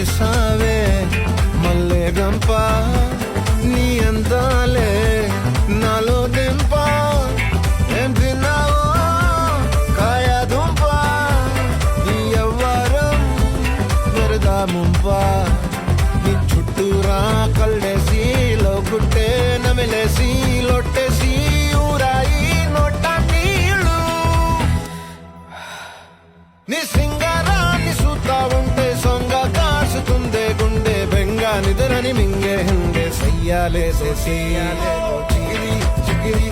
చేసావే మల్లె గంప నీ అందాలే నాలో దింప ఏం తిన్నావో కాయ దుంప నీ ఎవ్వరం వరదా ముంప నీ చుట్టూరా కళ్ళేసి లోగుట్టే నమిలేసి లొట్టేసి ఊరాయి నోట నీళ్ళు నీ సింగారాన్ని చూద్దా ఉంటే సొంగ కాసుకుందే గుండె బెంగా నిద్రని మింగే hinde సయ్యాలే చిగిరి చిగిరి